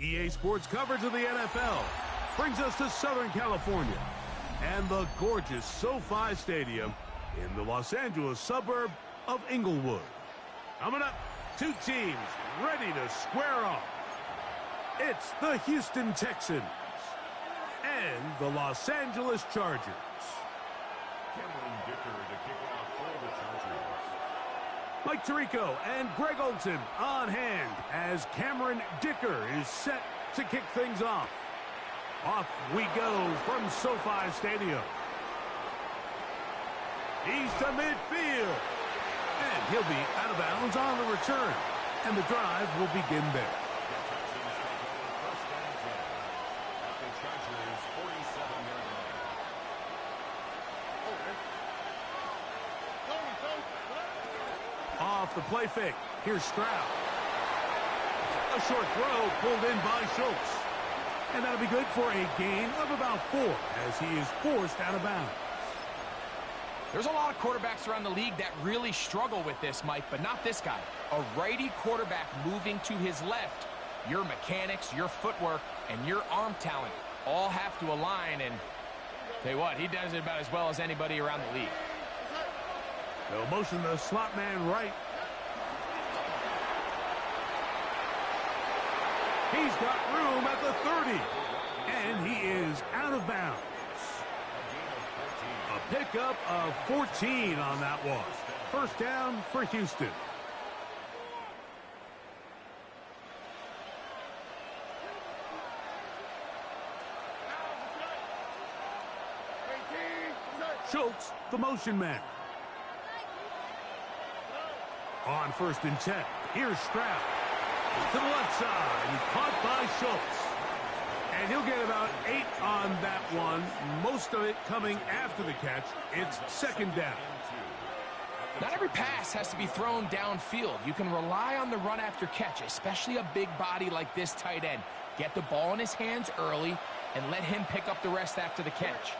EA Sports coverage of the NFL brings us to Southern California and the gorgeous SoFi Stadium in the Los Angeles suburb of Inglewood. Coming up, two teams ready to square off. It's the Houston Texans and the Los Angeles Chargers. Cameron Dicker to kick off for the Chargers. Mike Tirico and Greg Olson on hand as Cameron Dicker is set to kick things off. Off we go from SoFi Stadium. He's to midfield. And he'll be out of bounds on the return. And the drive will begin there. Off the play fake. Here's Stroud. A short throw pulled in by Schultz. And that'll be good for a gain of about 4 as he is forced out of bounds. There's a lot of quarterbacks around the league that really struggle with this, Mike, but not this guy. A righty quarterback moving to his left. Your mechanics, your footwork, and your arm talent all have to align, and tell you what, he does it about as well as anybody around the league. They'll motion the slot man right. He's got room at the 30. And he is out of bounds. A pickup of 14 on that one. First down for Houston. Schultz, the motion man. On 1st and 10. Here's Stroud. To the left side. And caught by Schultz. And he'll get about 8 on that one. Most of it coming after the catch. It's second down. Not every pass has to be thrown downfield. You can rely on the run after catch, especially a big body like this tight end. Get the ball in his hands early and let him pick up the rest after the catch.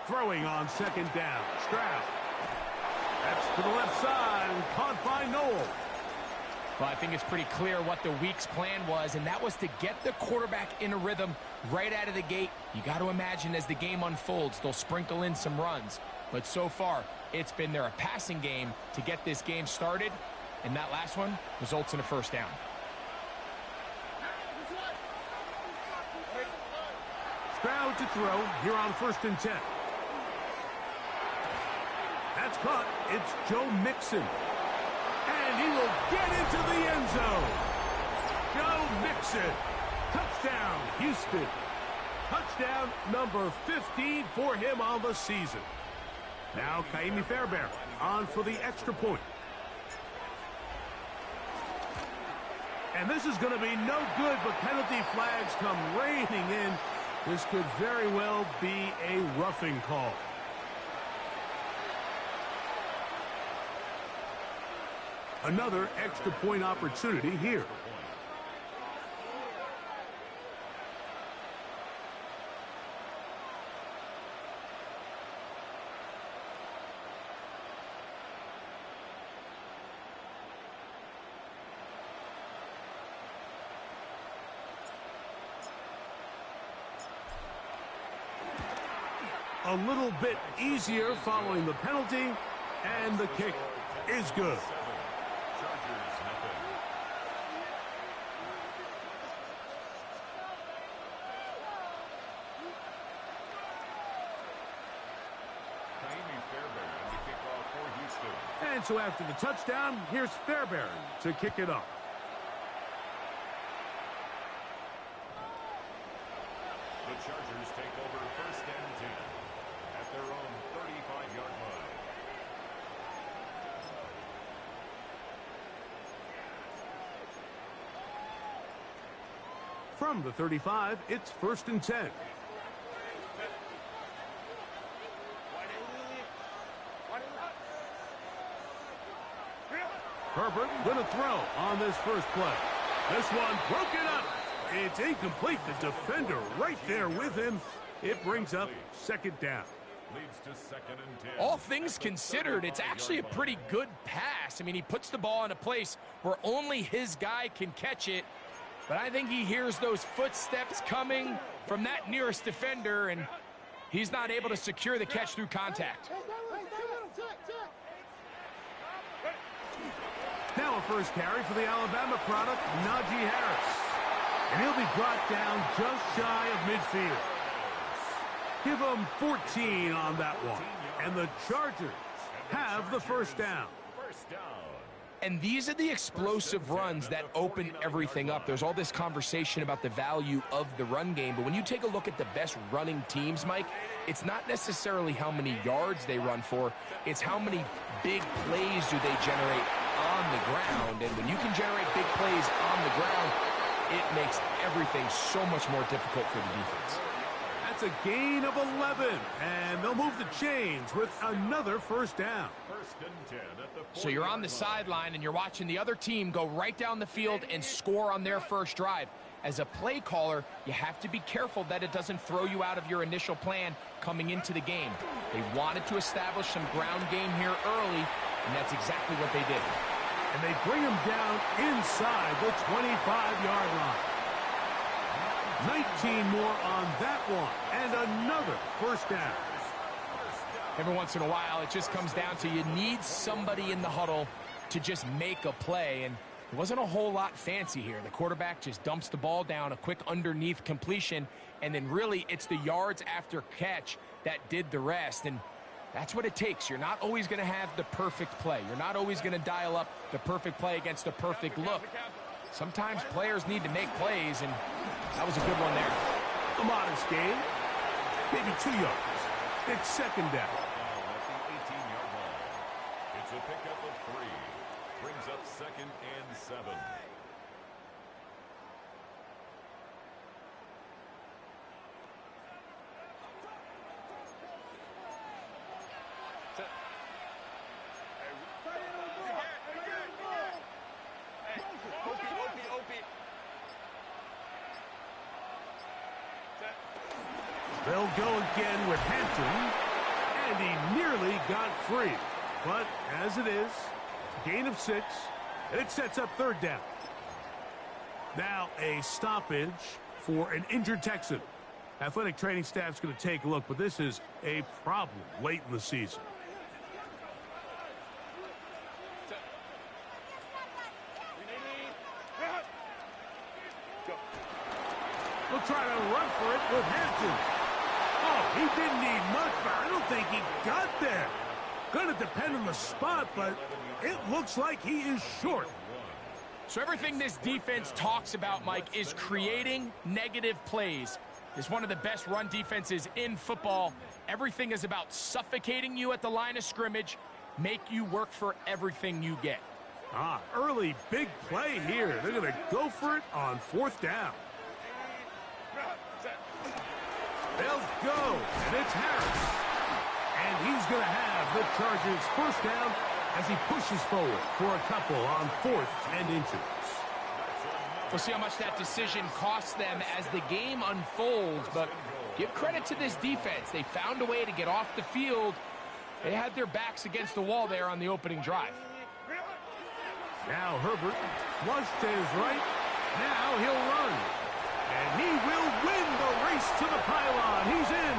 Throwing on second down. Stroud. That's to the left side and caught by Noel. Well, I think it's pretty clear what the week's plan was, and that was to get the quarterback in a rhythm right out of the gate. You got to imagine as the game unfolds, they'll sprinkle in some runs. But so far, it's been their passing game to get this game started, and that last one results in a first down. Stroud to throw here on 1st and 10. That's caught. It's Joe Mixon. And he will get into the end zone. Joe Mixon. Touchdown, Houston. Touchdown number 15 for him on the season. Now Kaimi Fairbairn on for the extra point. And this is going to be no good, but penalty flags come raining in. This could very well be a roughing call. Another extra point opportunity here. A little bit easier following the penalty, and the kick is good. And so after the touchdown, here's Fairbairn to kick it off. The Chargers take over 1st and 10 at their own 35-yard line. From the 35, it's 1st and 10. Herbert going to throw on this first play. This one broken up. It's incomplete. The defender right there with him. It brings up second down. Leads to 2nd and 10. All things considered, it's actually a pretty good pass. I mean, he puts the ball in a place where only his guy can catch it. But I think he hears those footsteps coming from that nearest defender, and he's not able to secure the catch through contact. Now a first carry for the Alabama product, Najee Harris. And he'll be brought down just shy of midfield. Give him 14 on that one. And the Chargers have the first down. And these are the explosive runs that open everything up. There's all this conversation about the value of the run game, but when you take a look at the best running teams, Mike, it's not necessarily how many yards they run for, it's how many big plays do they generate on the ground. And when you can generate big plays on the ground, it makes everything so much more difficult for the defense. That's a gain of 11, and they'll move the chains with another first down. So you're on the sideline and you're watching the other team go right down the field and score on their first drive. As a play caller, you have to be careful that it doesn't throw you out of your initial plan coming into the game. They wanted to establish some ground game here early, and that's exactly what they did. And they bring him down inside the 25-yard line. 19 more on that one, and another first down. Every once in a while, it just comes down to you need somebody in the huddle to just make a play, and it wasn't a whole lot fancy here. The quarterback just dumps the ball down, a quick underneath completion, and then really it's the yards after catch that did the rest, and that's what it takes. You're not always going to have the perfect play. You're not always going to dial up the perfect play against the perfect look. Sometimes players need to make plays, and that was a good one there. A modest gain, maybe 2 yards. It's second down. At the 18-yard line. It's a pickup of 3. Brings up 2nd and 7. They'll go again with Hampton, and he nearly got free. But as it is, gain of 6, and it sets up third down. Now a stoppage for an injured Texan. Athletic training staff's going to take a look, but this is a problem late in the season. We'll try to run for it with Hampton. Oh, he didn't need much, but I don't think he got there. Going to depend on the spot, but it looks like he is short. So everything this defense talks about, Mike, is creating negative plays. It's one of the best run defenses in football. Everything is about suffocating you at the line of scrimmage, make you work for everything you get. Early big play here. They're going to go for it on fourth down. They'll go, and it's Harris. And he's going to have the Chargers first down as he pushes forward for a couple on 4th and inches. We'll see how much that decision costs them as the game unfolds, but give credit to this defense. They found a way to get off the field. They had their backs against the wall there on the opening drive. Now Herbert flush to his right. Now he'll run. And he will win the race to the pylon. He's in.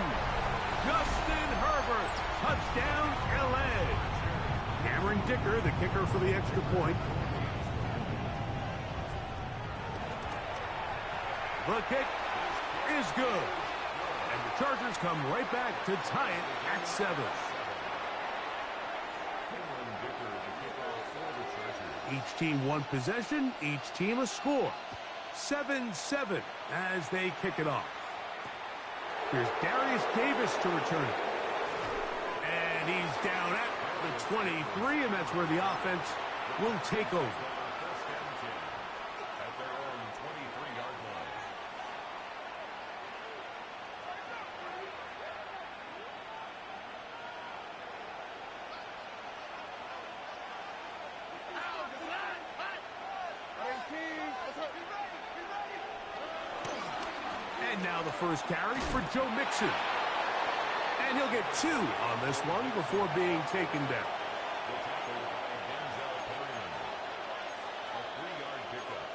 Justin Herbert. Touchdown, L.A. Cameron Dicker, the kicker for the extra point. The kick is good. And the Chargers come right back to tie it at 7. Each team one possession, each team a score. 7-7 as they kick it off. Here's Darius Davis to return it. And he's down at the 23, and that's where the offense will take over. At their own 23-yard line. And now the first carry for Joe Mixon. And he'll get 2 on this one before being taken down. A 3-yard pickup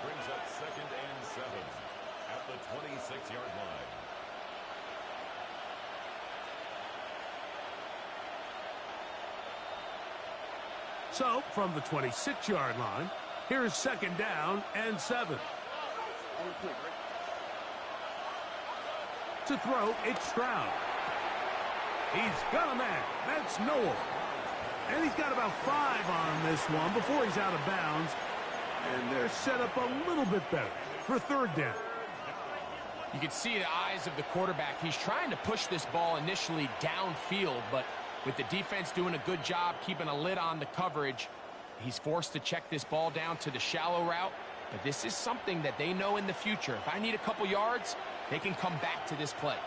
brings up 2nd and 7 at the 26-yard line. So, from the 26-yard line, here's 2nd down and 7. To throw, it's Stroud. He's got a man. That's Noel. And he's got about 5 on this one before he's out of bounds. And they're set up a little bit better for 3rd down. You can see the eyes of the quarterback. He's trying to push this ball initially downfield, but with the defense doing a good job keeping a lid on the coverage, he's forced to check this ball down to the shallow route. But this is something that they know in the future. If I need a couple yards, they can come back to this play.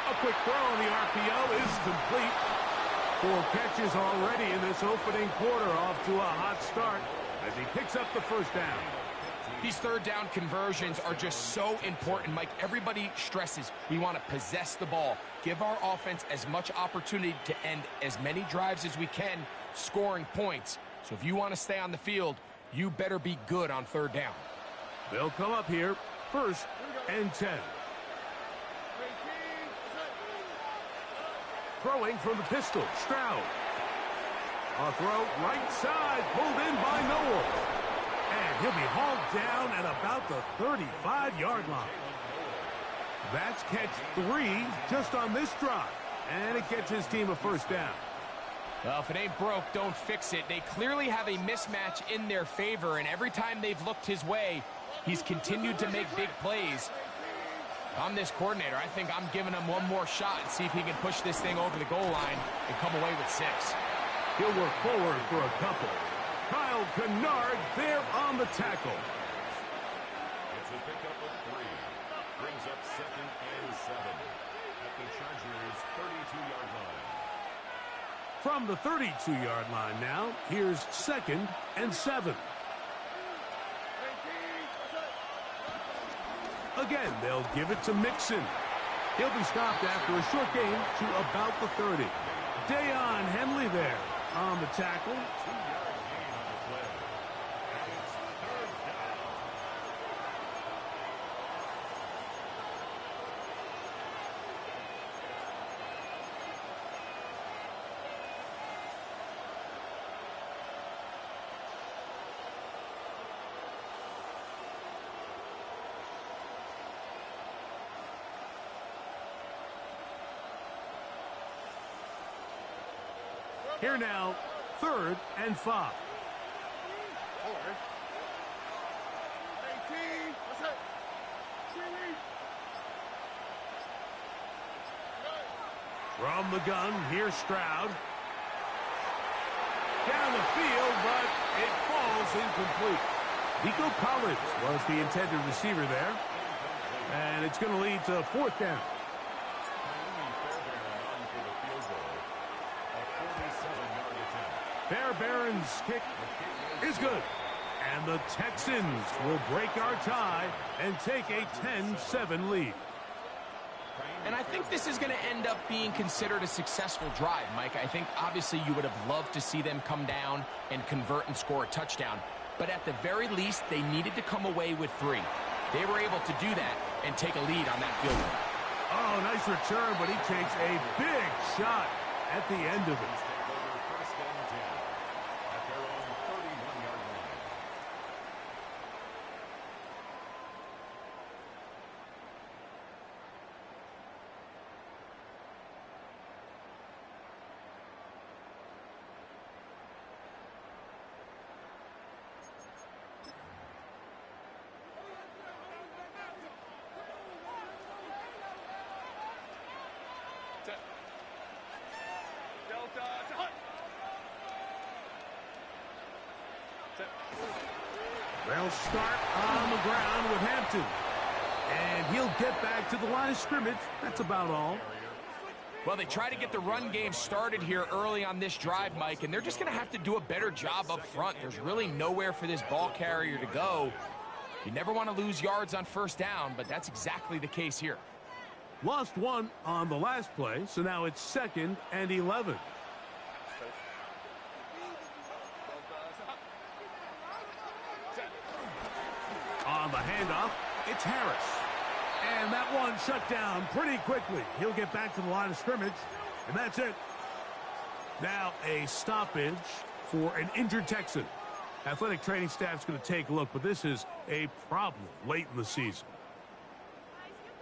A quick throw on the RPO is complete. 4 catches already in this opening quarter, off to a hot start as he picks up the 1st down. These 3rd down conversions are just so important, Mike. Everybody stresses we want to possess the ball, give our offense as much opportunity to end as many drives as we can, scoring points. So if you want to stay on the field, you better be good on 3rd down. They'll come up here, 1st and 10. Throwing from the pistol, Stroud. A throw right side, pulled in by Noel. And he'll be hauled down at about the 35-yard line. That's catch 3 just on this drive. And it gets his team a 1st down. Well, if it ain't broke, don't fix it. They clearly have a mismatch in their favor, and every time they've looked his way, he's continued to make big plays. If I'm this coordinator, I think I'm giving him one more shot and see if he can push this thing over the goal line and come away with 6. He'll work forward for a couple. Kyle Kennard there on the tackle. It's a pickup of 3. Brings up 2nd and 7 at the Chargers' 32-yard line. From the 32-yard line now, here's 2nd and 7. Again, they'll give it to Mixon. He'll be stopped after a short gain to about the 30. Deion Henley there on the tackle. 2-yard gain on the play. And it's 3rd down. Here now, 3rd and 5. From the gun, here's Stroud. Down the field, but it falls incomplete. Nico Collins was the intended receiver there. And it's going to lead to 4th down. Fairbairn's kick is good. And the Texans will break our tie and take a 10-7 lead. And I think this is going to end up being considered a successful drive, Mike. I think obviously you would have loved to see them come down and convert and score a touchdown. But at the very least, they needed to come away with 3. They were able to do that and take a lead on that field goal. Oh, nice return, but he takes a big shot at the end of it. They'll start on the ground with Hampton. And he'll get back to the line of scrimmage. That's about all. Well, they try to get the run game started here early on this drive, Mike, and they're just going to have to do a better job up front. There's really nowhere for this ball carrier to go. You never want to lose yards on first down, but that's exactly the case here. Lost one on the last play, so now it's 2nd and 11. On the handoff, it's Harris. And that one shut down pretty quickly. He'll get back to the line of scrimmage, and that's it. Now a stoppage for an injured Texan. Athletic training staff's going to take a look, but this is a problem late in the season.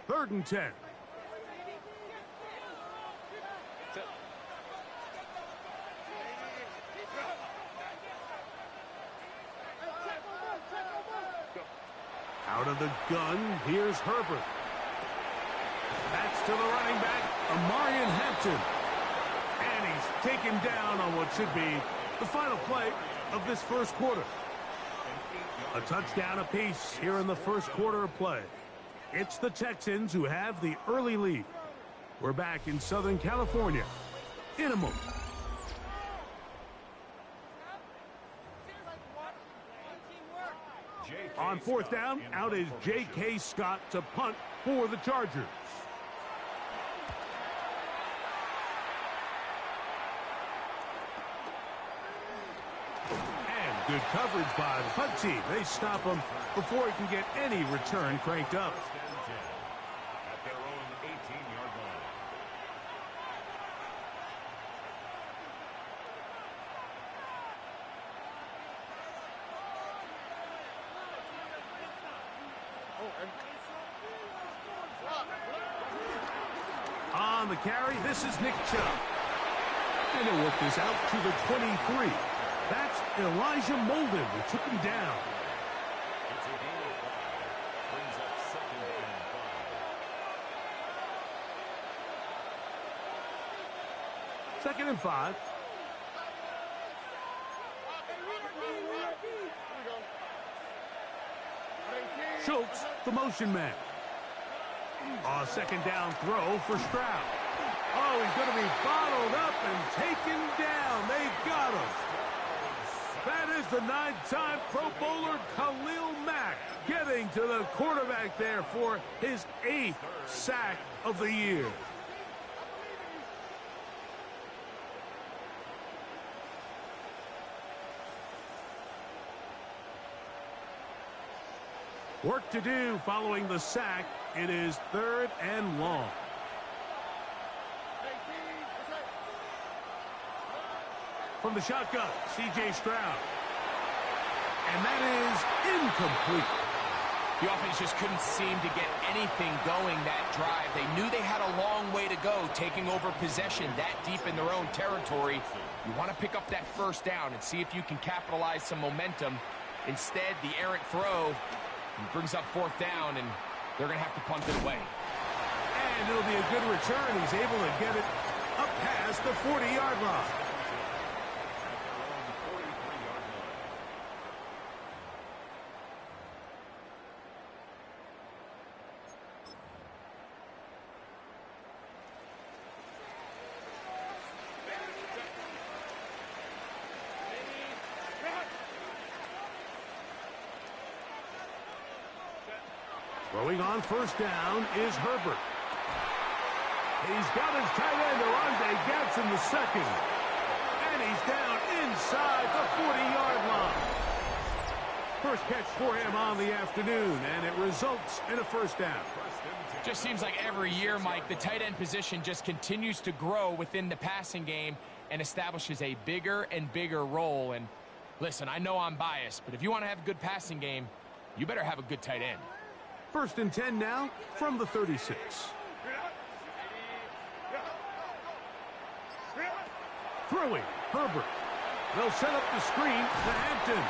3rd and 10. Out of the gun, here's Herbert. That's to the running back, Amarian Hampton. And he's taken down on what should be the final play of this first quarter. A touchdown apiece here in the first quarter of play. It's the Texans who have the early lead. We're back in Southern California in a moment. On 4th down, out is J.K. Scott to punt for the Chargers. And good coverage by the punt team. They stop him before he can get any return cranked up. At their own 18-yard line. On the carry, this is Nick Chubb. And he'll work this out to the 23. That's Elijah Molden who took him down. It's a gain of 5. Brings up 2nd and 5. 2nd and 5. Schultz, the motion man. A 2nd down throw for Stroud. Oh, he's going to be bottled up and taken down. They got him. That is the 9-time Pro Bowler Khalil Mack getting to the quarterback there for his 8th sack of the year. Work to do following the sack. It is 3rd and long. From the shotgun, C.J. Stroud. And that is incomplete. The offense just couldn't seem to get anything going that drive. They knew they had a long way to go, taking over possession that deep in their own territory. You want to pick up that first down and see if you can capitalize some momentum. Instead, the errant throw brings up 4th down, and they're going to have to punt it away. And it'll be a good return. He's able to get it up past the 40-yard line. Throwing on 1st down is Herbert. He's got his tight end, Orlando Gadsden, the 2nd. And he's down inside the 40-yard line. First catch for him on the afternoon, and it results in a 1st down. Just seems like every year, Mike, the tight end position just continues to grow within the passing game and establishes a bigger and bigger role. And listen, I know I'm biased, but if you want to have a good passing game, you better have a good tight end. 1st and 10 now from the 36. Throwing, Herbert. They'll set up the screen to Hampton.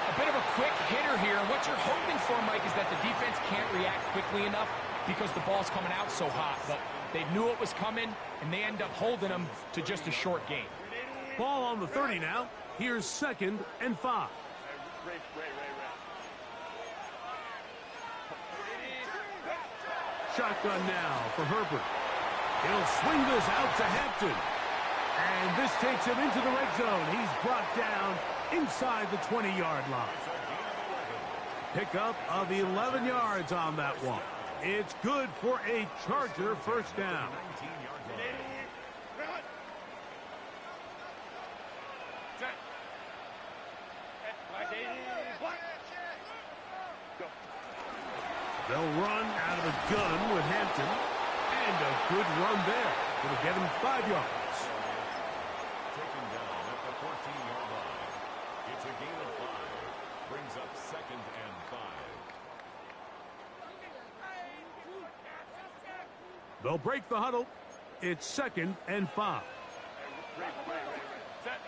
A bit of a quick hitter here. What you're hoping for, Mike, is that the defense can't react quickly enough because the ball's coming out so hot. But they knew it was coming, and they end up holding them to just a short gain. Ball on the 30 now. Here's 2nd and 5. Shotgun now for Herbert. He'll swing this out to Hampton. And this takes him into the red zone. He's brought down inside the 20-yard line. Pickup of 11 yards on that one. It's good for a Charger first down. They'll run out of the gun with Hampton. And a good run there. It'll get him 5 yards. Taken down at the 14-yard line. It's a gain of 5. Brings up 2nd and 5. They'll break the huddle. It's 2nd and 5. Set.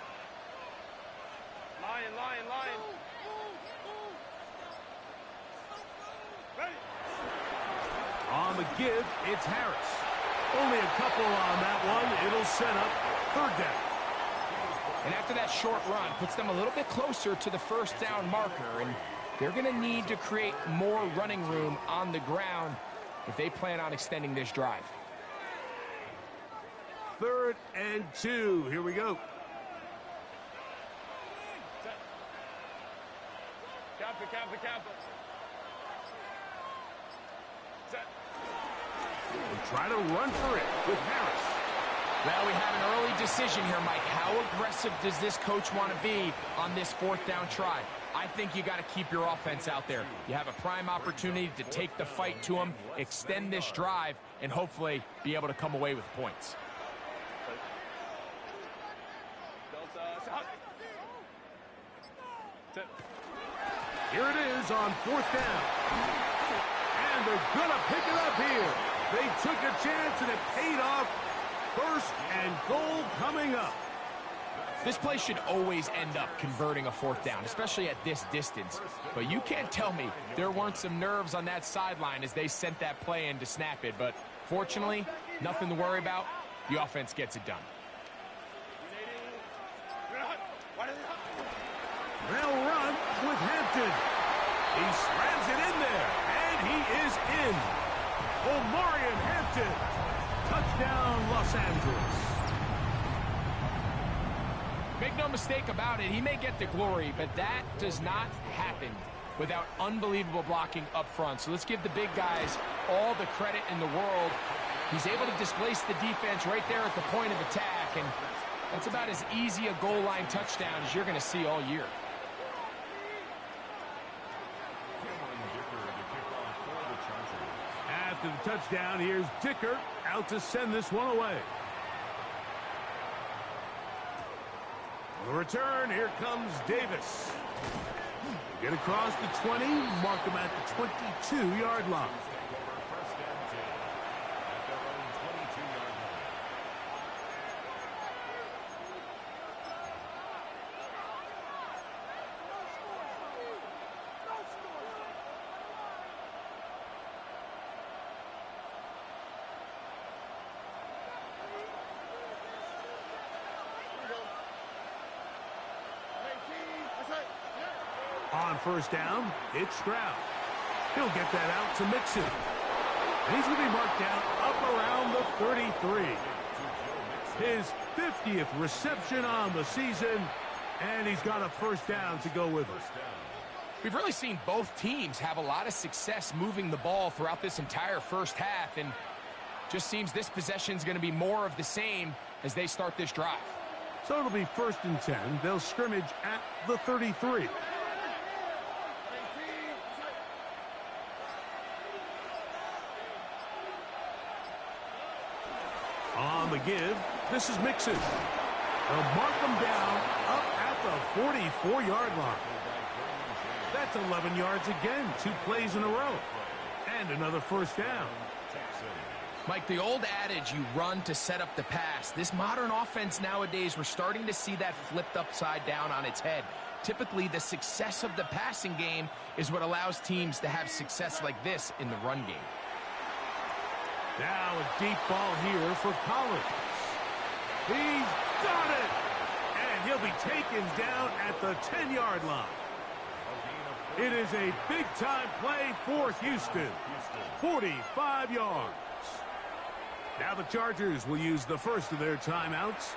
Lion. Ready. On the give, it's Harris. Only a couple on that one. It'll set up 3rd down. And after that short run, puts them a little bit closer to the first down marker. And they're going to need to create more running room on the ground if they plan on extending this drive. 3rd and 2. Here we go. Camper. Set. We'll try to run for it with Harris. Well, we have an early decision here, Mike. How aggressive does this coach want to be on this 4th down try? I think you got to keep your offense out there. You have a prime opportunity to take the fight to them, extend this drive, and hopefully be able to come away with points. Here it is on 4th down. And they're going to pick it up here. They took a chance and it paid off. 1st and goal coming up. This play should always end up converting a 4th down, especially at this distance. But you can't tell me there weren't some nerves on that sideline as they sent that play in to snap it. But fortunately, nothing to worry about. The offense gets it done. They'll run with Hampton. He slams it in there, and he is in. Omarion Hampton. Touchdown, Los Angeles. Make no mistake about it, he may get the glory, but that does not happen without unbelievable blocking up front. So let's give the big guys all the credit in the world. He's able to displace the defense right there at the point of attack, and that's about as easy a goal line touchdown as you're going to see all year. After the touchdown, here's Dicker out to send this one away. On the return, here comes Davis. Get across the 20, mark him at the 22-yard line. On 1st down, it's Stroud. He'll get that out to Mixon. And he's going to be marked down up around the 33. His 50th reception on the season, and he's got a 1st down to go with it. We've really seen both teams have a lot of success moving the ball throughout this entire first half, and just seems this possession is going to be more of the same as they start this drive. So it'll be 1st and 10. They'll scrimmage at the 33. On the give, this is Mixon. They'll mark them down up at the 44-yard line. That's 11 yards again, 2 plays in a row. And another 1st down. Mike, the old adage, you run to set up the pass. This modern offense nowadays, we're starting to see that flipped upside down on its head. Typically, the success of the passing game is what allows teams to have success like this in the run game. Now a deep ball here for Collins. He's got it! And he'll be taken down at the 10-yard line. It is a big-time play for Houston. 45 yards. Now the Chargers will use the first of their timeouts.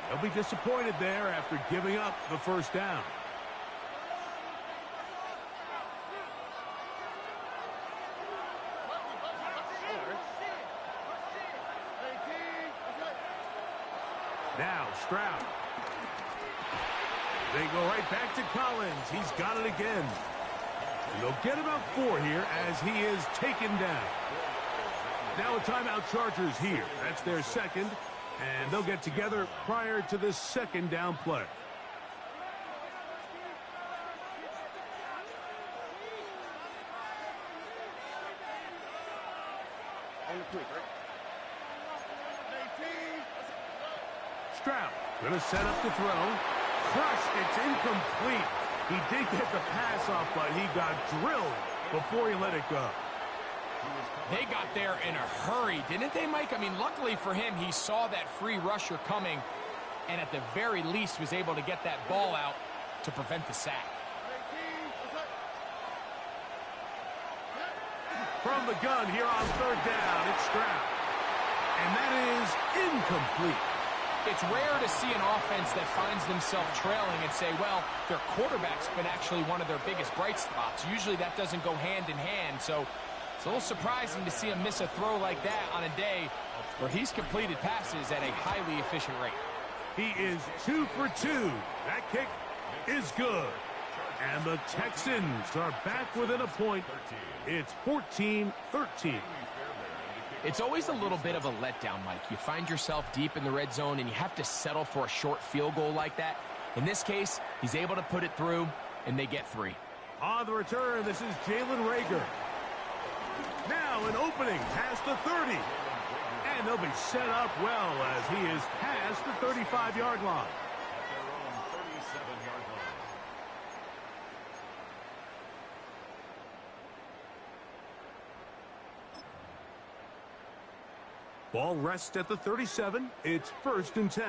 They'll be disappointed there after giving up the first down. Now Stroud. They go right back to Collins. He's got it again. And they'll get about 4 here as he is taken down. Now a timeout Chargers here. That's their second. And they'll get together prior to this second down play. Stroud going to set up to throw. Crush, it's incomplete. He did get the pass off, but he got drilled before he let it go. They got there in a hurry, didn't they, Mike? I mean, luckily for him, he saw that free rusher coming and at the very least was able to get that ball out to prevent the sack. From the gun here on third down, it's Stroud. And that is incomplete. It's rare to see an offense that finds themselves trailing and say, well, their quarterback's been actually one of their biggest bright spots. Usually that doesn't go hand in hand, so it's a little surprising to see him miss a throw like that on a day where he's completed passes at a highly efficient rate. He is 2 for 2. That kick is good. And the Texans are back within a point. It's 14-13. It's always a little bit of a letdown, Mike. You find yourself deep in the red zone and you have to settle for a short field goal like that. In this case, he's able to put it through, and they get 3. On the return, this is Jalen Reagor. Now an opening past the 30. And they'll be set up well as he is past the 35-yard line. Ball rests at the 37. It's 1st and 10.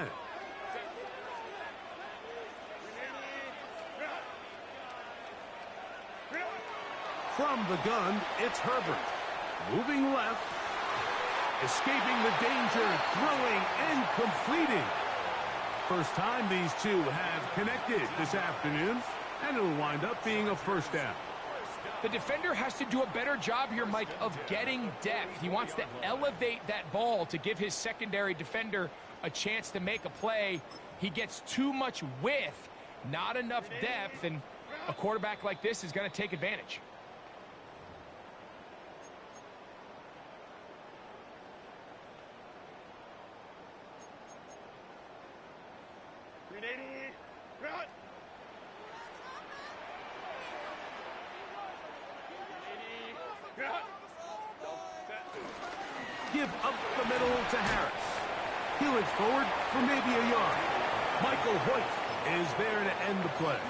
From the gun, it's Herbert. Moving left. Escaping the danger. Throwing and completing. First time these two have connected this afternoon. And it'll wind up being a first down. The defender has to do a better job here, Mike, of getting depth. He wants to elevate that ball to give his secondary defender a chance to make a play. He gets too much width, not enough depth, and a quarterback like this is going to take advantage. Give up the middle to Harris. He'll it forward for maybe a yard. Michael Hoyt is there to end the play.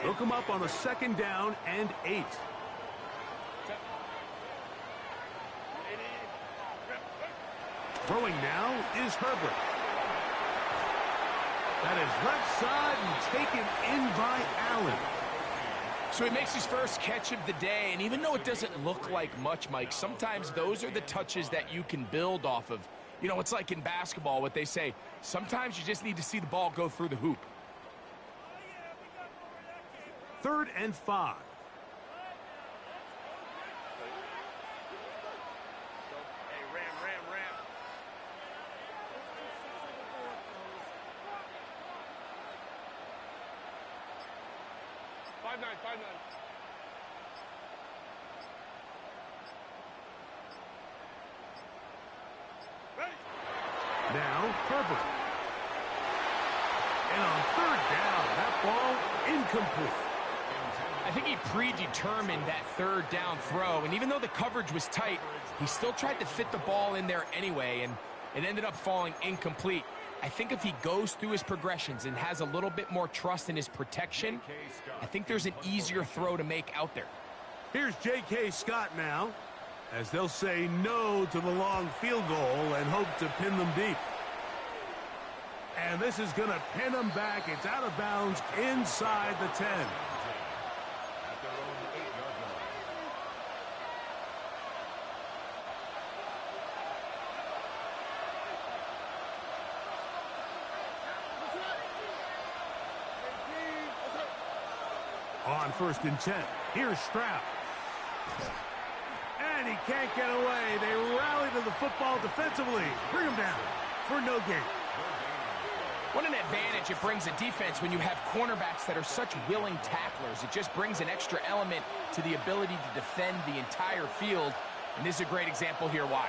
They'll come up on a 2nd down and 8. Throwing now is Herbert. That is left side and taken in by Allen. So he makes his first catch of the day, and even though it doesn't look like much, Mike, sometimes those are the touches that you can build off of. You know, it's like in basketball, what they say, sometimes you just need to see the ball go through the hoop. 3rd and 5. Now Herbert. And on 3rd down, that ball incomplete. I think he predetermined that 3rd down throw, and even though the coverage was tight, he still tried to fit the ball in there anyway, and it ended up falling incomplete. I think if he goes through his progressions and has a little bit more trust in his protection, I think there's an easier throw to make out there. Here's J.K. Scott now, as they'll say no to the long field goal and hope to pin them deep. And this is going to pin them back. It's out of bounds inside the 10. on 1st and 10. Here's Stroud. And he can't get away. They rally to the football defensively. Bring him down for no gain. What an advantage it brings a defense when you have cornerbacks that are such willing tacklers. It just brings an extra element to the ability to defend the entire field. And this is a great example here why.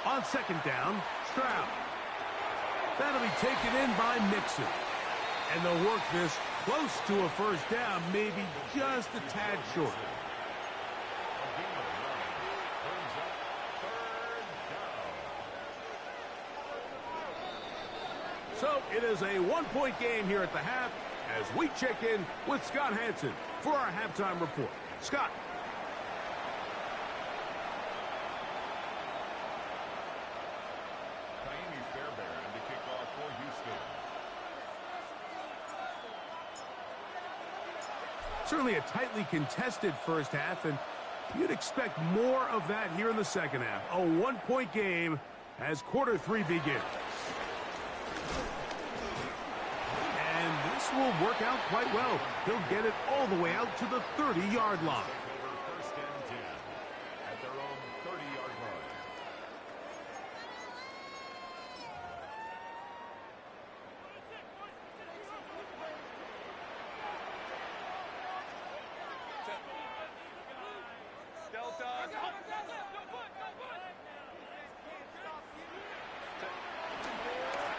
On 2nd down, Stroud. That'll be taken in by Mixon. And they'll work this close to a 1st down, maybe just a tad short. So it is a 1-point game here at the half as we check in with Scott Hansen for our halftime report. Scott. Certainly a tightly contested 1st half, and you'd expect more of that here in the 2nd half. A 1-point game as quarter 3 begins. And this will work out quite well. He'll get it all the way out to the 30-yard line. First and 10 at their own 30-yard line.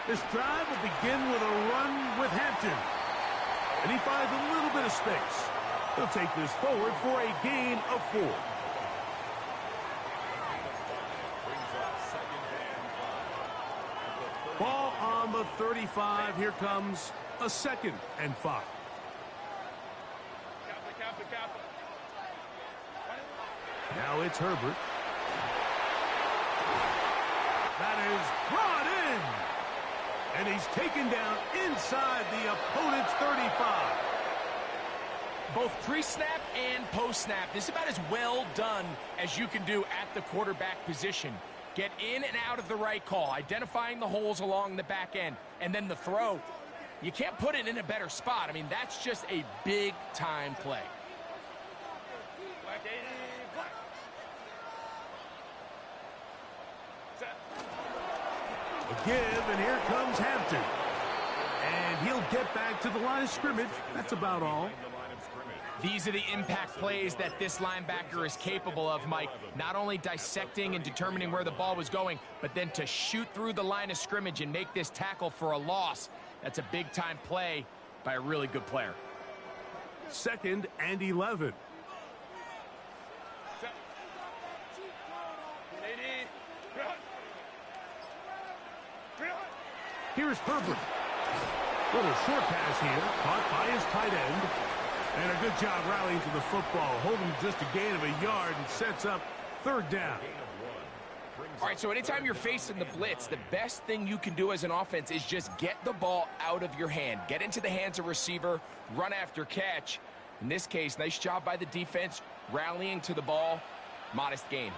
This drive will begin with a run with Hampton. And he finds a little bit of space. He'll take this forward for a gain of 4. Ball on the 35. Here comes a 2nd and 5. Now it's Herbert. That is brought in. And he's taken down inside the opponent's 35. Both pre-snap and post-snap. This is about as well done as you can do at the quarterback position. Get in and out of the right call, identifying the holes along the back end, and then the throw. You can't put it in a better spot. I mean, that's just a big-time play. A give, and here comes Hampton. And he'll get back to the line of scrimmage. That's about all. These are the impact plays that this linebacker is capable of, Mike. Not only dissecting and determining where the ball was going, but then to shoot through the line of scrimmage and make this tackle for a loss. That's a big-time play by a really good player. 2nd and 11. Here's Herbert. Little short pass here, caught by his tight end. And a good job rallying to the football, holding just a gain of a yard and sets up 3rd down. All right, so anytime you're facing the blitz, the best thing you can do as an offense is just get the ball out of your hand. Get into the hands of receiver, run after catch. In this case, nice job by the defense, rallying to the ball, modest gain.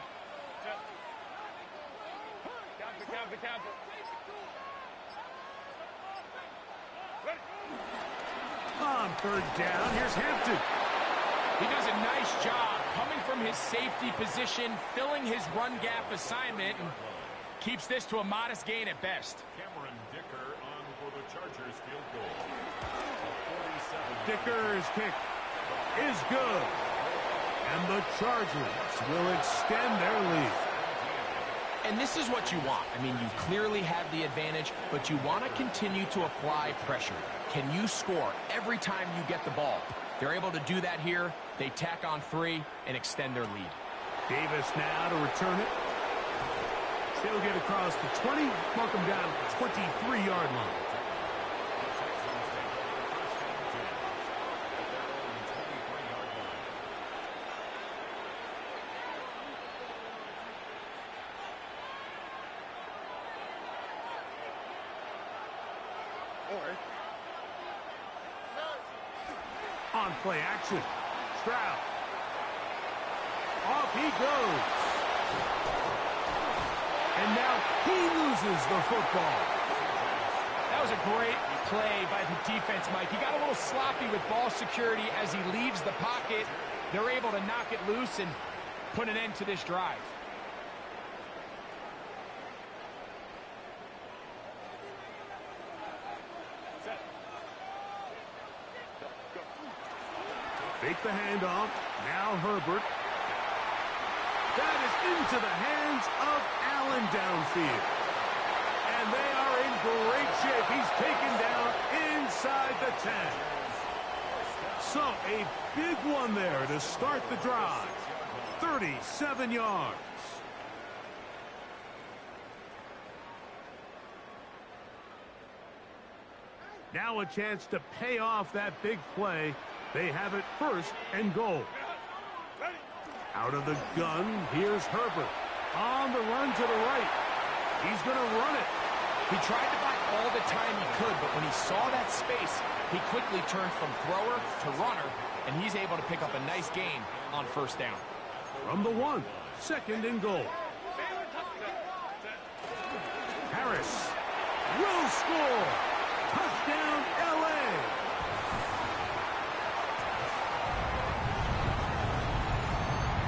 On 3rd down, here's Hampton. He does a nice job coming from his safety position, filling his run gap assignment, and keeps this to a modest gain at best. Cameron Dicker on for the Chargers field goal. Dicker's kick is good. And the Chargers will extend their lead. And this is what you want. I mean, you clearly have the advantage, but you want to continue to apply pressure. Can you score every time you get the ball? They're able to do that here. They tack on 3 and extend their lead. Davis now to return it. He'll get across the 20, mark him down at the 23-yard line. On play action, Stroud. Off he goes. And now he loses the football. That was a great play by the defense, Mike. He got a little sloppy with ball security as he leaves the pocket. They're able to knock it loose and put an end to this drive. Fake the handoff. Now Herbert. That is into the hands of Allen downfield. And they are in great shape. He's taken down inside the 10. So a big one there to start the drive. 37 yards. Now a chance to pay off that big play. They have it 1st and goal. Out of the gun, here's Herbert. On the run to the right. He's going to run it. He tried to buy all the time he could, but when he saw that space, he quickly turned from thrower to runner, and he's able to pick up a nice gain on 1st down. From the 1, 2nd and goal. Harris will score. Touchdown, L.A.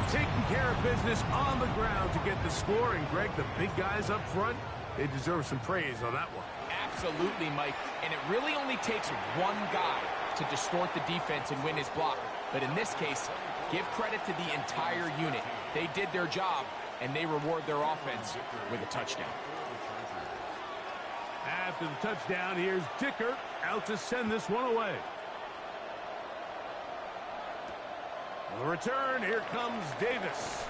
Taking care of business on the ground to get the score. And, Greg, the big guys up front, they deserve some praise on that one. Absolutely, Mike. And it really only takes one guy to distort the defense and win his block. But in this case, give credit to the entire unit. They did their job, and they reward their offense with a touchdown. After the touchdown, here's Dicker out to send this one away. On the return, here comes Davis.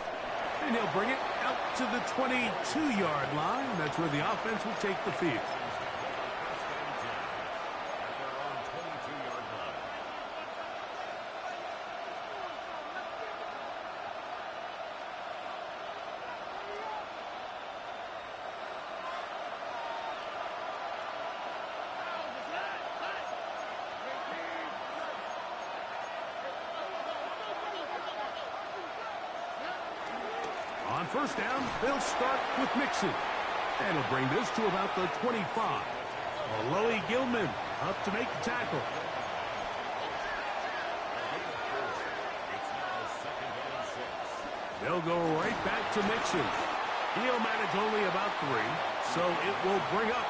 And he'll bring it out to the 22-yard line. That's where the offense will take the field. On 1st down, they'll start with Mixon. And he'll bring this to about the 25. Alohi Gilman up to make the tackle. They'll go right back to Mixon. He'll manage only about 3, so it will bring up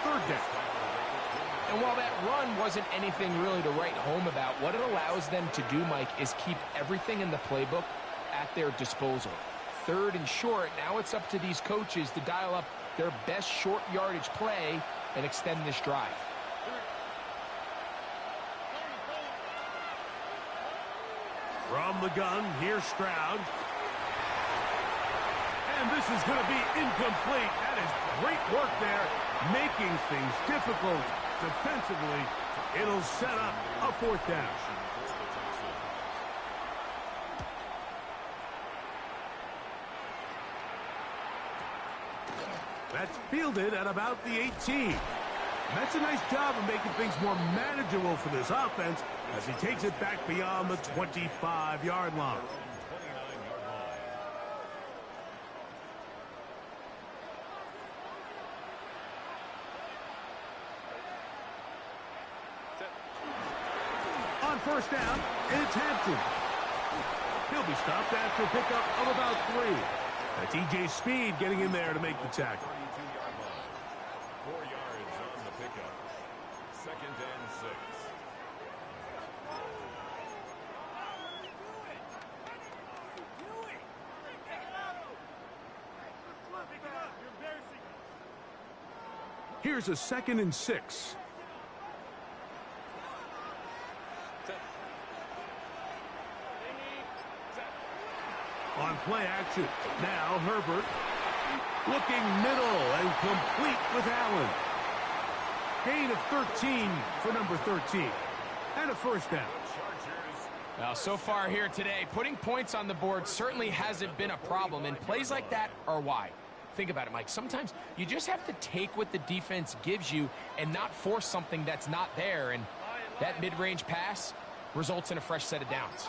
3rd down. And while that run wasn't anything really to write home about, what it allows them to do, Mike, is keep everything in the playbook at their disposal. 3rd and short, now it's up to these coaches to dial up their best short yardage play and extend this drive. From the gun, here's Stroud. And this is going to be incomplete. That is great work there, making things difficult defensively. It'll set up a 4th down. That's fielded at about the 18. That's a nice job of making things more manageable for this offense as he takes it back beyond the 25-yard line. On 1st down, it's Hampton. He'll be stopped after a pickup of about 3. That's E.J. Speed getting in there to make the tackle. 4 yards on the pickup. 2nd and 6. Here's a 2nd and 6. On play action, now Herbert looking middle and complete with Allen. Gain of 13 for number 13. And a 1st down. Well, so far here today, putting points on the board certainly hasn't been a problem, and plays like that are why. Think about it, Mike. Sometimes you just have to take what the defense gives you and not force something that's not there, and that mid-range pass results in a fresh set of downs.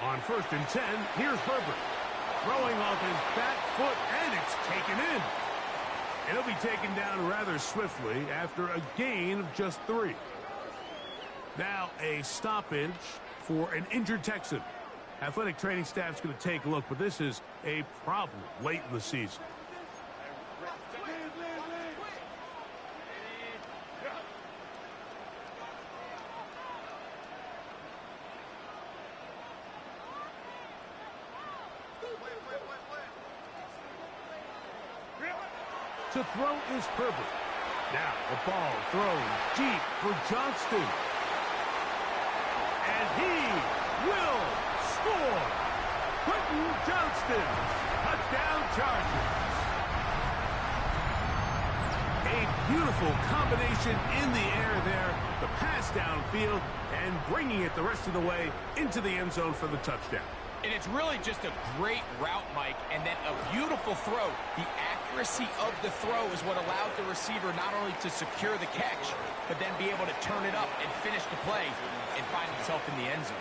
On 1st and 10, here's Herbert. Throwing off his back foot, and it's taken in. And he'll be taken down rather swiftly after a gain of just 3. Now a stoppage for an injured Texan. Athletic training staff's going to take a look, but this is a problem late in the season. To throw is Herbert. Now the ball thrown deep for Johnston. And he will score. Quentin Johnston. Touchdown Chargers. A beautiful combination in the air there. The pass downfield and bringing it the rest of the way into the end zone for the touchdown. And it's really just a great route, Mike, and then a beautiful throw. The accuracy of the throw is what allowed the receiver not only to secure the catch, but then be able to turn it up and finish the play and find himself in the end zone.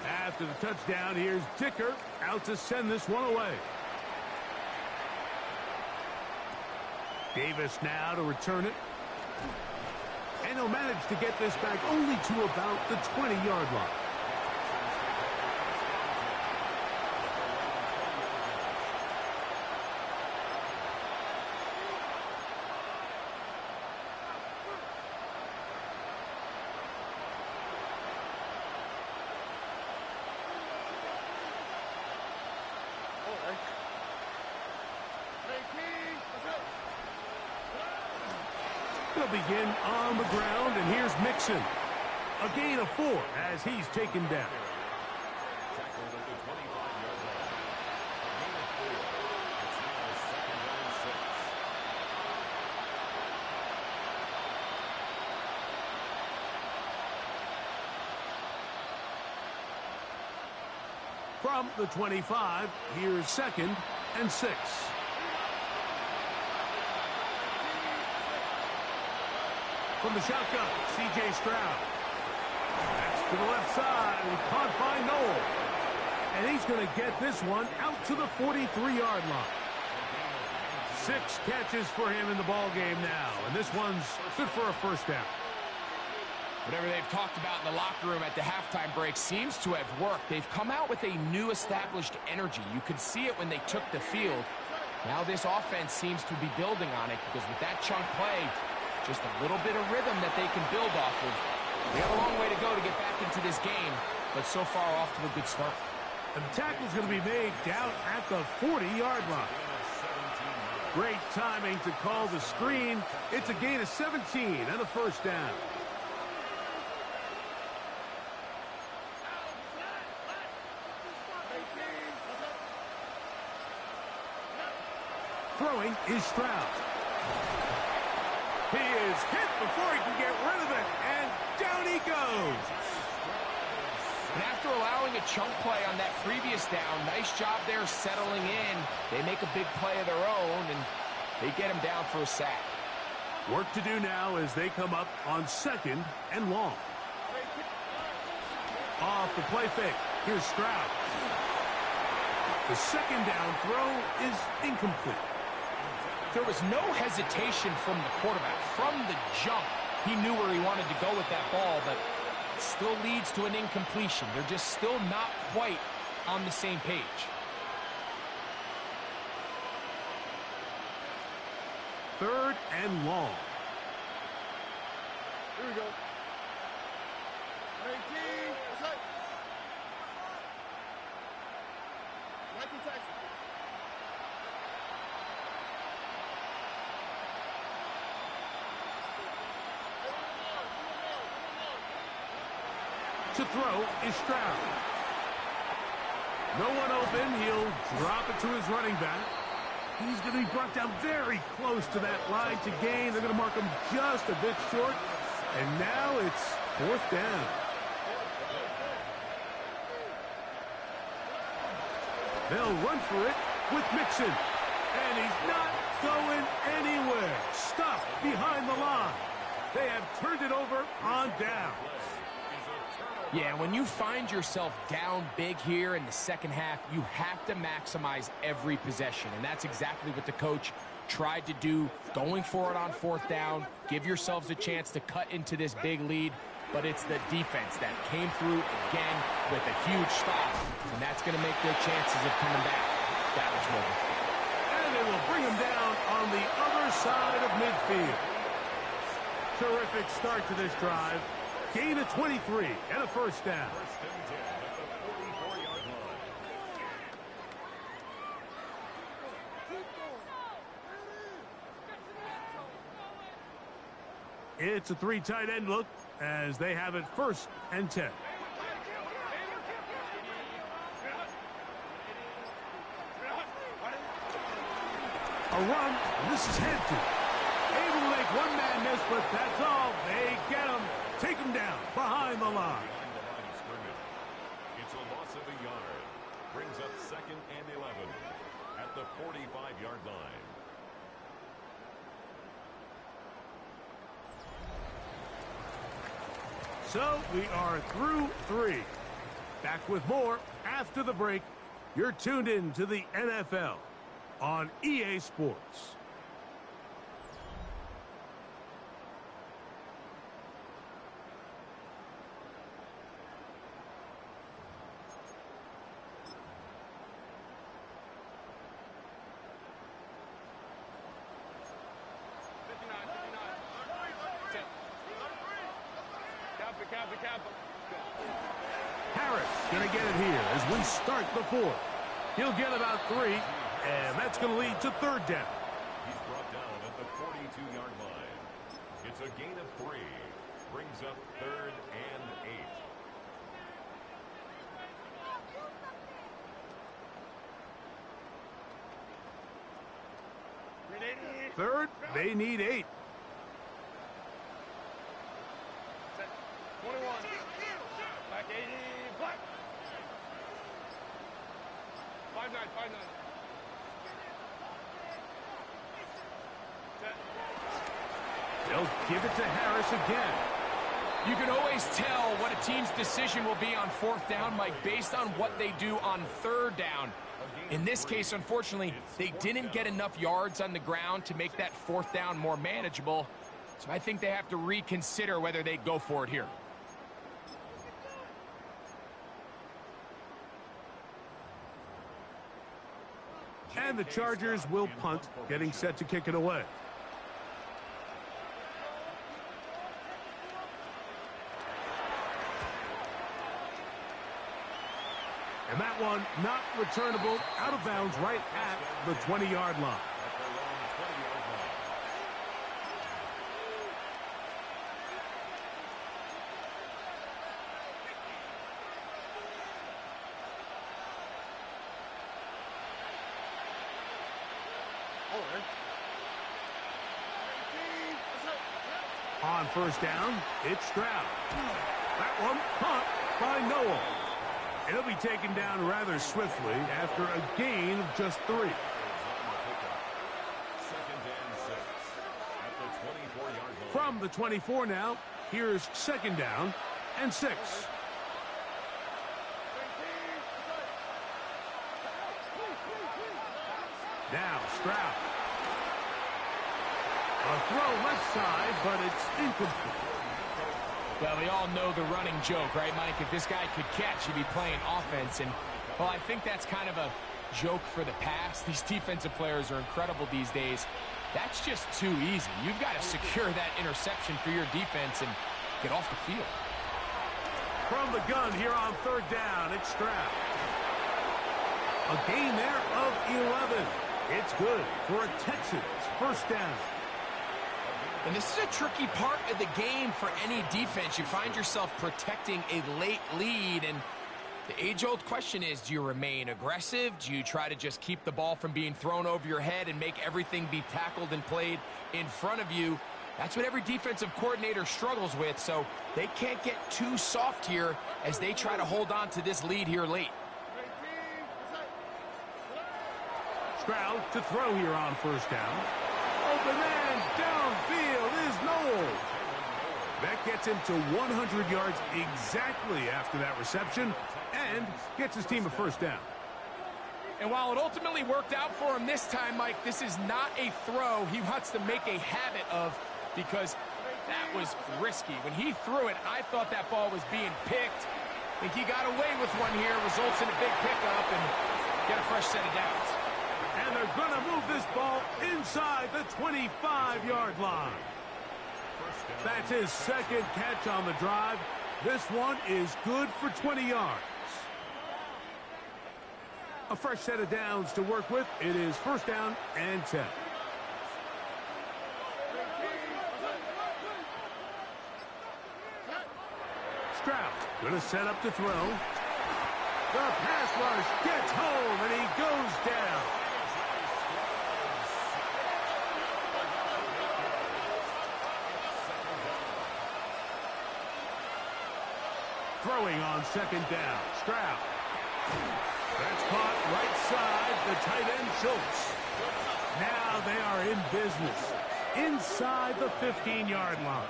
After the touchdown, here's Dicker out to send this one away. Davis now to return it. And he'll manage to get this back only to about the 20-yard line. They'll begin on the ground, and here's Mixon. A gain of 4 as he's taken down. Tackled at the 25-yard line. A gain of 4. It's now 2nd down 6. From the 25, here's 2nd and 6. From the shotgun, C.J. Stroud. That's to the left side, caught by Noel. And he's going to get this one out to the 43-yard line. 6 catches for him in the ball game now, and this one's good for a first down. Whatever they've talked about in the locker room at the halftime break seems to have worked. They've come out with a new established energy. You could see it when they took the field. Now this offense seems to be building on it because with that chunk play, just a little bit of rhythm that they can build off of. They have a long way to go to get back into this game, but so far off to a good start. And the tackle's going to be made down at the 40-yard line. Great timing to call the screen. It's a gain of 17 and a first down. Throwing is Stroud. He is hit before he can get rid of it, and down he goes. And after allowing a chunk play on that previous down, nice job there settling in. They make a big play of their own, and they get him down for a sack. Work to do now as they come up on 2nd and long. Off the play fake. Here's Stroud. The 2nd down throw is incomplete. There was no hesitation from the quarterback. From the jump, he knew where he wanted to go with that ball, but it still leads to an incompletion. They're just still not quite on the same page. Third and long. Here we go. 19. What's up? 19 Texans. To throw is Stroud. No one open. He'll drop it to his running back. He's going to be brought down very close to that line to gain. They're going to mark him just a bit short. And now it's 4th down. They'll run for it with Mixon. And he's not going anywhere. Stuffed behind the line. They have turned it over on down. Yeah, when you find yourself down big here in the second half, you have to maximize every possession. And that's exactly what the coach tried to do, going for it on fourth down. Give yourselves a chance to cut into this big lead. But it's the defense that came through again with a huge stop. And that's going to make their chances of coming back that much more difficult. And they will bring him down on the other side of midfield. Terrific start to this drive. Gain of 23 and a first down. First and 10 at the 44-yard line. It's a three tight end look as they have it first and 10. A run, and this is Hampton. Able to make one man miss, but that's all. They get him, take him down behind the line. Behind the line of scrimmage. It's a loss of a yard. Brings up second and 11 at the 45-yard line. So we are through three. Back with more after the break. You're tuned in to the NFL on EA Sports. Harris going to get it here as we start the fourth. He'll get about 3, and that's going to lead to third down. He's brought down at the 42-yard line. It's a gain of 3. Brings up third and 8. Third, they need 8. 21. Back 80. Black. 5-9. 5-9. They'll give it to Harris again. You can always tell what a team's decision will be on fourth down, Mike, based on what they do on third down. In this case, unfortunately, they didn't get enough yards on the ground to make that fourth down more manageable. So I think they have to reconsider whether they go for it here. And the Chargers will punt, getting set to kick it away. And that one not returnable, out of bounds right at the 20-yard line. On first down, it's Stroud. That one caught by Noel. It'll be taken down rather swiftly after a gain of just 3. Second and 6 at the 24-yard line. From the 24 now, here's second down and 6. Now Stroud. A throw left side, but it's incomplete. Well, we all know the running joke, right, Mike? If this guy could catch, he'd be playing offense. And, well, I think that's kind of a joke for the past. These defensive players are incredible these days. That's just too easy. You've got to secure that interception for your defense and get off the field. From the gun here on third down, it's Stroud. A gain there of 11. It's good for a Texans first down. And this is a tricky part of the game for any defense. You find yourself protecting a late lead, and the age-old question is, do you remain aggressive? Do you try to just keep the ball from being thrown over your head and make everything be tackled and played in front of you? That's what every defensive coordinator struggles with, so they can't get too soft here as they try to hold on to this lead here late. Stroud to throw here on first down. Open man downfield is Noel. That gets him to 100 yards exactly after that reception and gets his team a first down. And while it ultimately worked out for him this time, Mike, this is not a throw he wants to make a habit of, because that was risky. When he threw it, I thought that ball was being picked. I think he got away with one here, results in a big pickup and get a fresh set of downs. And they're going to move this ball inside the 25-yard line. That's his second catch on the drive. This one is good for 20 yards. A fresh set of downs to work with. It is first down and 10. Stroud going to set up to throw. The pass rush gets home, and he goes down. Throwing on second down. Stroud. That's caught right side, the tight end Schultz. Now they are in business inside the 15-yard line.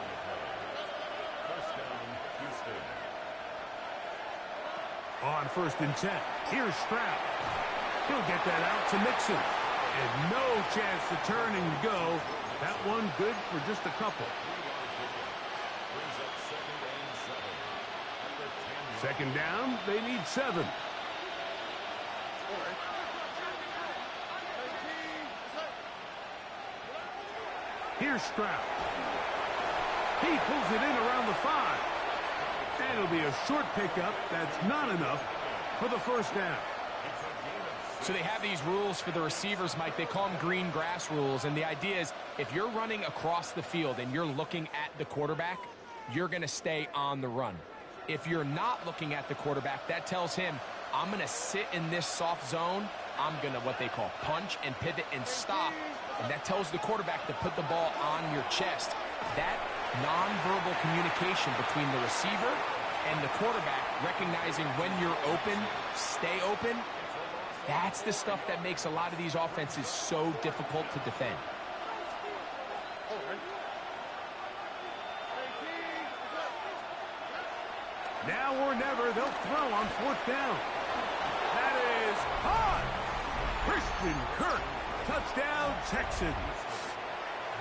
First down, Houston. On first and 10, here's Stroud. He'll get that out to Mixon. And no chance to turn and go. That one good for just a couple. Brings up second and 7. Second down, they need 7. Here's Stroud. He pulls it in around the 5. And it'll be a short pickup. That's not enough for the first down. So they have these rules for the receivers, Mike. They call them green grass rules. And the idea is if you're running across the field and you're looking at the quarterback, you're going to stay on the run. If you're not looking at the quarterback, that tells him, I'm going to sit in this soft zone. I'm going to what they call punch and pivot and stop. And that tells the quarterback to put the ball on your chest. That nonverbal communication between the receiver and the quarterback, recognizing when you're open, stay open, that's the stuff that makes a lot of these offenses so difficult to defend. Now or never, they'll throw on fourth down. That is hot. Christian Kirk, touchdown Texans.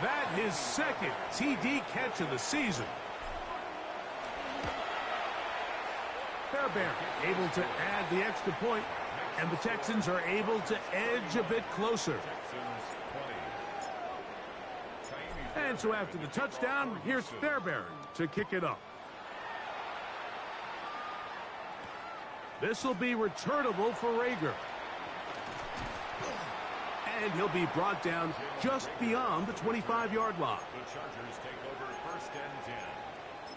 That his second TD catch of the season. Fairbairn able to add the extra point, and the Texans are able to edge a bit closer. And so after the touchdown, here's Fairbairn to kick it up. This will be returnable for Lega. And he'll be brought down just beyond the 25-yard line. The Chargers take over first and 10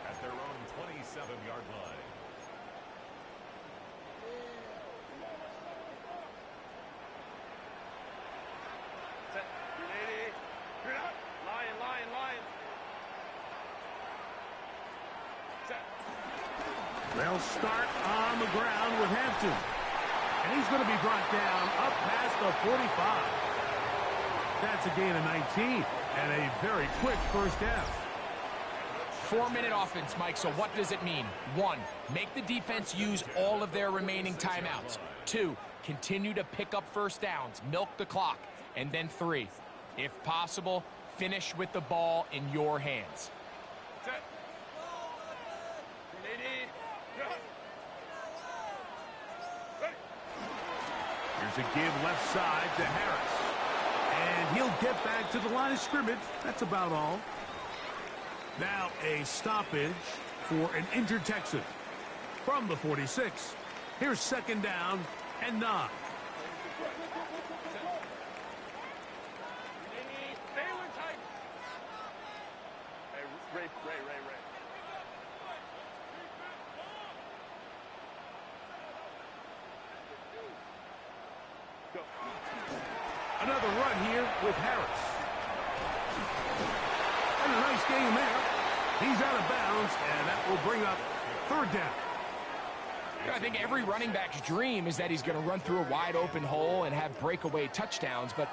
at their own 27-yard line. Set. Ready. Lion. Set. They'll start on the ground with Hampton. And he's going to be brought down up past the 45. That's a gain of 19 and a very quick first down. 4-minute offense, Mike, so what does it mean? 1, make the defense use all of their remaining timeouts. 2, continue to pick up first downs, milk the clock. And then 3, if possible, finish with the ball in your hands. Set. Ready. Here's a give left side to Harris. And he'll get back to the line of scrimmage. That's about all. Now a stoppage for an injured Texan. From the 46, here's second down and 9. Stay with tight. Hey, Ray. Go. Another run here with Harris. And a nice game there. He's out of bounds, and that will bring up third down. I think every running back's dream is that he's going to run through a wide open hole and have breakaway touchdowns, but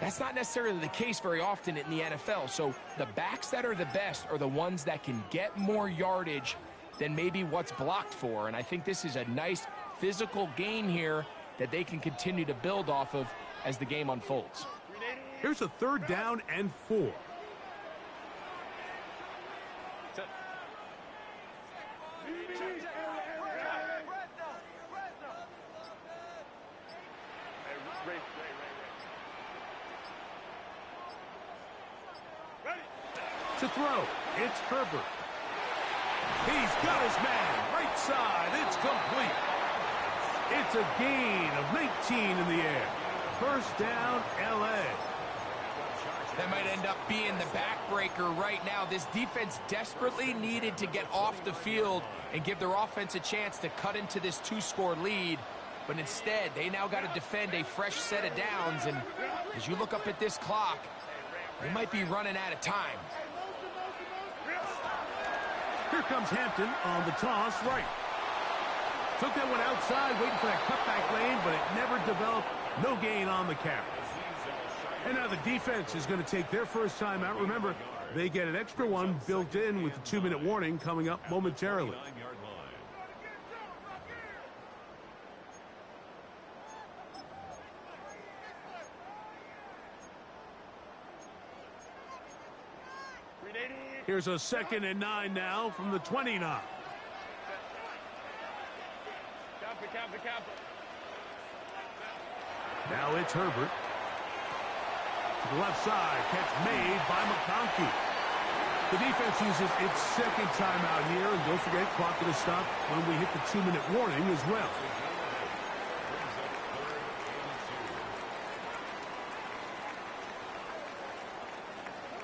That's not necessarily the case very often in the NFL. So the backs that are the best are the ones that can get more yardage than maybe what's blocked for. And I think this is a nice physical gain here that they can continue to build off of as the game unfolds. Here's a 3rd down and 4. To throw, it's Herbert. He's got his man, right side, it's complete. It's a gain of 19 in the air. 1st down, LA. That might end up being the backbreaker right now. This defense desperately needed to get off the field and give their offense a chance to cut into this 2-score lead. But instead, they now got to defend a fresh set of downs. And as you look up at this clock, they might be running out of time. Here comes Hampton on the toss right. Took that one outside, waiting for that cutback lane, but it never developed. No gain on the carry. And now the defense is going to take their first time out. Remember, they get an extra one built in with the 2-minute warning coming up momentarily. Here's a 2nd and 9 now from the 29. Now it's Herbert. To the left side, catch made by McConkey. The defense uses its 2nd timeout here, and don't forget, clock to stop when we hit the 2-minute warning as well.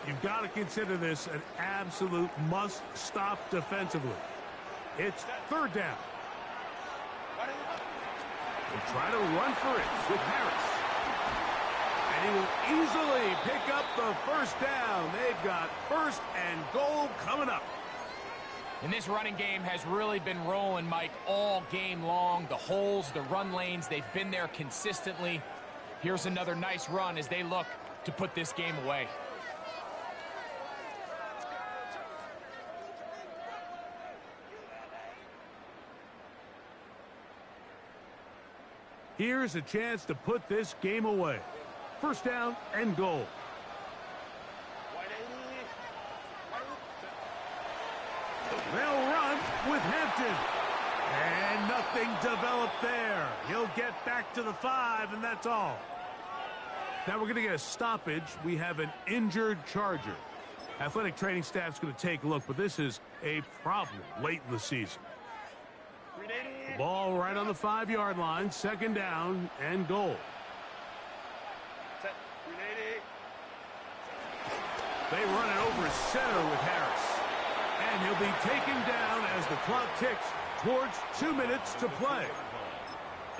You've got to consider this an absolute must-stop defensively. It's 3rd down. They try to run for it with Harris. And he will easily pick up the 1st down. They've got 1st and goal coming up. And this running game has really been rolling, Mike, all game long. The holes, the run lanes, they've been there consistently. Here's another nice run as they look to put this game away. Here's a chance to put this game away. 1st down and goal. They'll run with Hampton. And nothing developed there. He'll get back to the 5, and that's all. Now we're going to get a stoppage. We have an injured Charger. Athletic training staff's going to take a look, but this is a problem late in the season. The ball right on the 5-yard line. 2nd down and goal. They run it over center with Harris. And he'll be taken down as the clock ticks towards 2 minutes to play.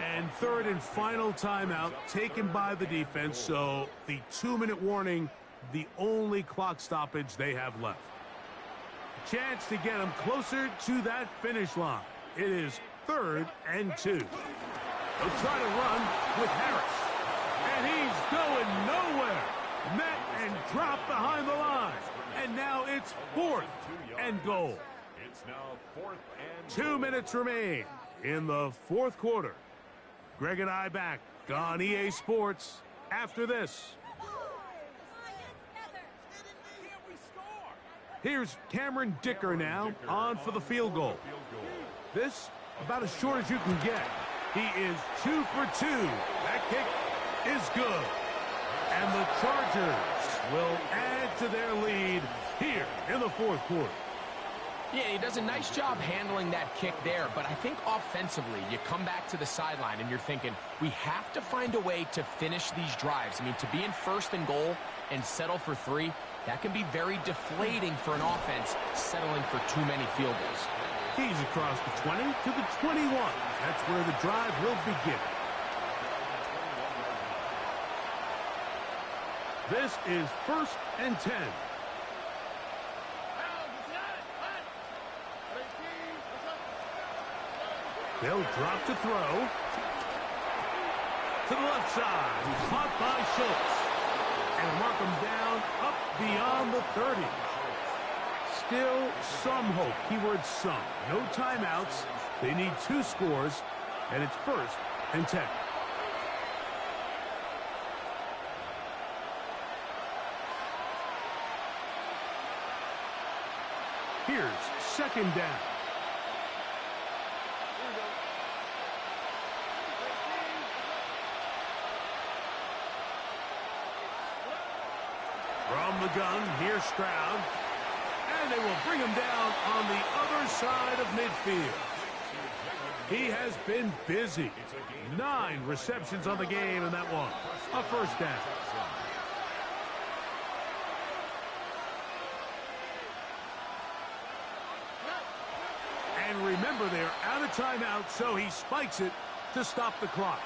And 3rd and final timeout taken by the defense. So the 2-minute warning, the only clock stoppage they have left. A chance to get them closer to that finish line. It is 3rd and 2. They'll try to run with Harris. And he's going nowhere. Met and dropped behind the line. And now it's 4th and goal. It's now 4th and 2 minutes remain in the 4th quarter. Greg and I back on EA Sports after this. Here's Cameron Dicker now on for the field goal. This about as short as you can get. He is 2 for 2. That kick is good. And the Chargers will add to their lead here in the 4th quarter. Yeah, he does a nice job handling that kick there, but I think offensively, you come back to the sideline and you're thinking, we have to find a way to finish these drives. I mean, to be in 1st and goal and settle for 3, that can be very deflating for an offense settling for too many field goals. He's across the 20 to the 21. That's where the drive will begin. This is 1st and 10. They'll drop to throw. To the left side. He's caught by Schultz. and mark them down up beyond the 30. Still some hope. Keyword some. No timeouts. They need 2 scores, and it's 1st and 10. Here's 2nd down. From the gun, here's Stroud. And they will bring him down on the other side of midfield. He has been busy. 9 receptions on the game, and that one, a 1st down. And remember, they're out of timeout, so he spikes it to stop the clock.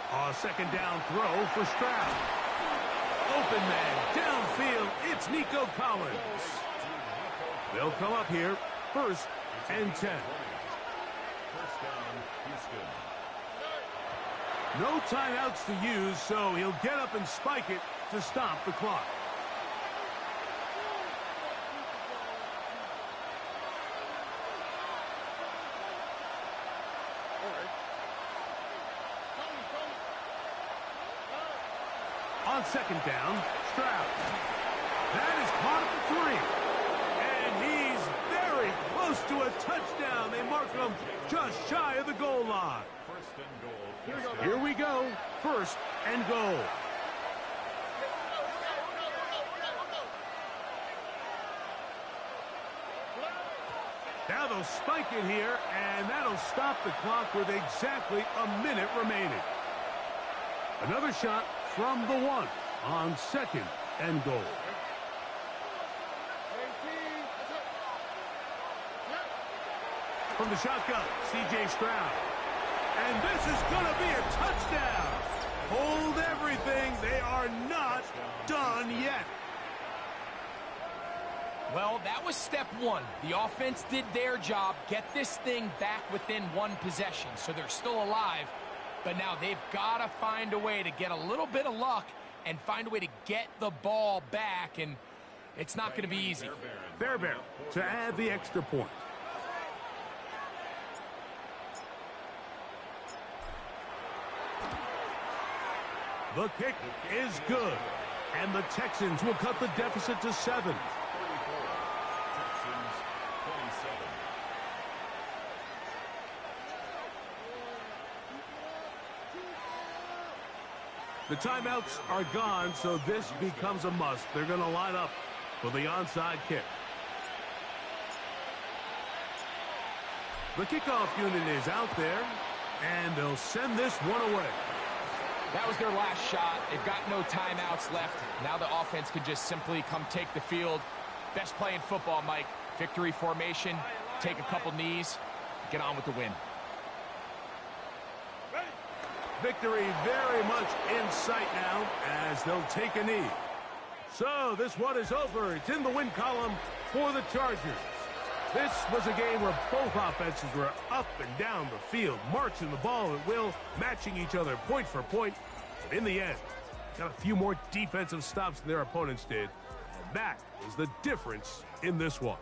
A 2nd down throw for Stroud. Open man downfield. It's Nico Collins. They'll come up here 1st and 10. 1st down, Houston. No timeouts to use, so he'll get up and spike it to stop the clock. On 2nd down, Stroud. That is caught at the 3. And he's very close to a touchdown. They mark him just shy of the goal line. 1st and goal. Here we go. 1st and goal. Now they'll spike it here, and that'll stop the clock with exactly a minute remaining. Another shot from the 1 on 2nd and goal. From the shotgun, C.J. Stroud. And this is going to be a touchdown. Hold everything. They are not done yet. Well, that was step 1. The offense did their job, get this thing back within 1 possession, so they're still alive. But now they've got to find a way to get a little bit of luck and find a way to get the ball back, and it's not going to be easy. Fairbairn to add the extra point. The kick is good, and the Texans will cut the deficit to 7. 34. Texans 27. The timeouts are gone, so this becomes a must. They're going to line up for the onside kick. The kickoff unit is out there, and they'll send this one away. That was their last shot. They've got no timeouts left. Now the offense could just simply come take the field. Best play in football, Mike. Victory formation, take a couple knees, get on with the win. Victory very much in sight now as they'll take a knee. So this one is over. It's in the win column for the Chargers. This was a game where both offenses were up and down the field, marching the ball at will, matching each other point for point. But in the end, got a few more defensive stops than their opponents did. And that is the difference in this one.